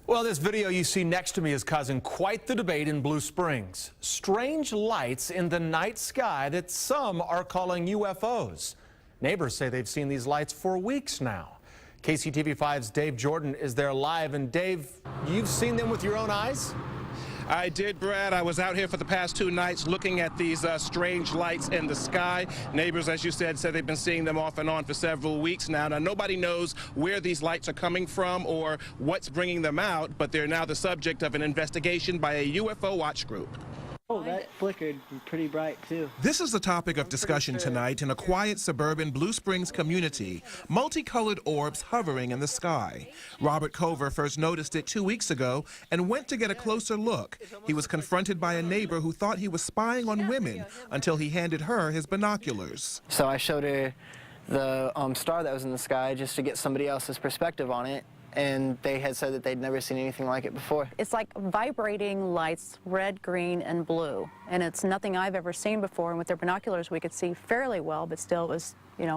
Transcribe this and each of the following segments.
Well, this video you see next to me is causing quite the debate in Blue Springs. Strange lights in the night sky that some are calling UFOs. Neighbors say they've seen these lights for weeks now. KCTV5's Dave Jordan is there live. And Dave, you've seen them with your own eyes? I did, Brad. I was out here for the past 2 nights looking at these strange lights in the sky. Neighbors, as you said they've been seeing them off and on for several weeks now. Now, nobody knows where these lights are coming from or what's bringing them out, but they're now the subject of an investigation by a UFO watch group. Oh, that flickered pretty bright, too. This is the topic of discussion tonight in a quiet suburban Blue Springs community. Multicolored orbs hovering in the sky. Robert Cover first noticed it 2 weeks ago and went to get a closer look. He was confronted by a neighbor who thought he was spying on women until he handed her his binoculars. So I showed her the star that was in the sky just to get somebody else's perspective on it. And they had said that they'd never seen anything like it before. It's like vibrating lights, red, green, and blue. And it's nothing I've ever seen before. And with their binoculars, we could see fairly well, but still it was,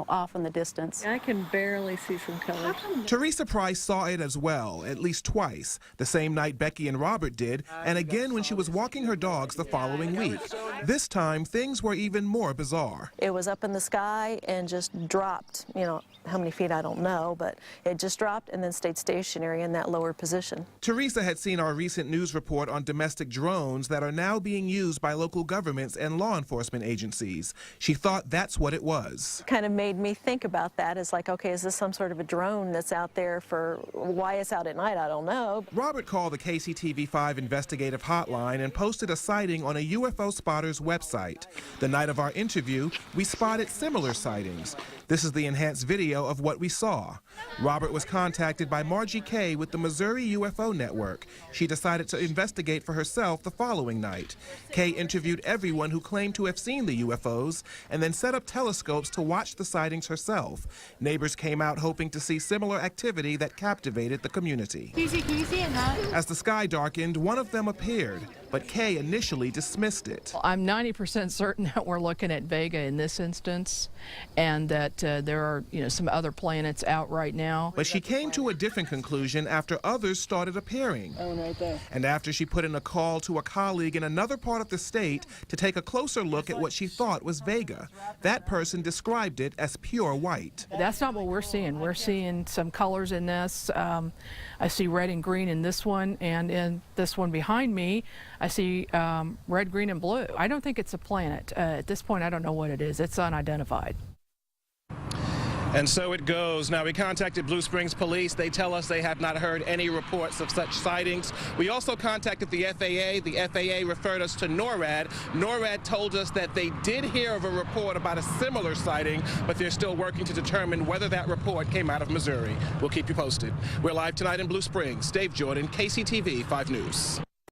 off in the distance. I can barely see some colors. Teresa Price saw it as well, at least twice, the same night Becky and Robert did, and again when she was walking her dogs the following week. This time, things were even more bizarre. It was up in the sky and just dropped, how many feet I don't know, but it just dropped and then stayed stationary in that lower position. Teresa had seen our recent news report on domestic drones that are now being used by local governments and law enforcement agencies. She thought that's what it was. Kind of made me think about that as like, okay, is this some sort of a drone that's out there for why it's out at night? I don't know. Robert called the KCTV5 investigative hotline and posted a sighting on a UFO spotter's website. The night of our interview, we spotted similar sightings. This is the enhanced video of what we saw. Robert was contacted by Margie Kay with the Missouri UFO Network. She decided to investigate for herself the following night. Kay interviewed everyone who claimed to have seen the UFOs and then set up telescopes to watch the sightings herself. Neighbors came out hoping to see similar activity that captivated the community. Can you see it now? As the sky darkened, one of them appeared, but Kay initially dismissed it. I'm 90% certain that we're looking at Vega in this instance, and that there are, some other planets out right now. But she came to a different conclusion after others started appearing. That one right there. And after she put in a call to a colleague in another part of the state to take a closer look at what she thought was Vega. That person described it as pure white. That's not what we're seeing. We're seeing some colors in this. I see red and green in this one, and in this one behind me, I see red, green, and blue. I don't think it's a planet. At this point, I don't know what it is. It's unidentified. And so it goes. Now, we contacted Blue Springs Police. They tell us they have not heard any reports of such sightings. We also contacted the FAA. The FAA referred us to NORAD. NORAD told us that they did hear of a report about a similar sighting, but they're still working to determine whether that report came out of Missouri. We'll keep you posted. We're live tonight in Blue Springs. Dave Jordan, KCTV 5 News.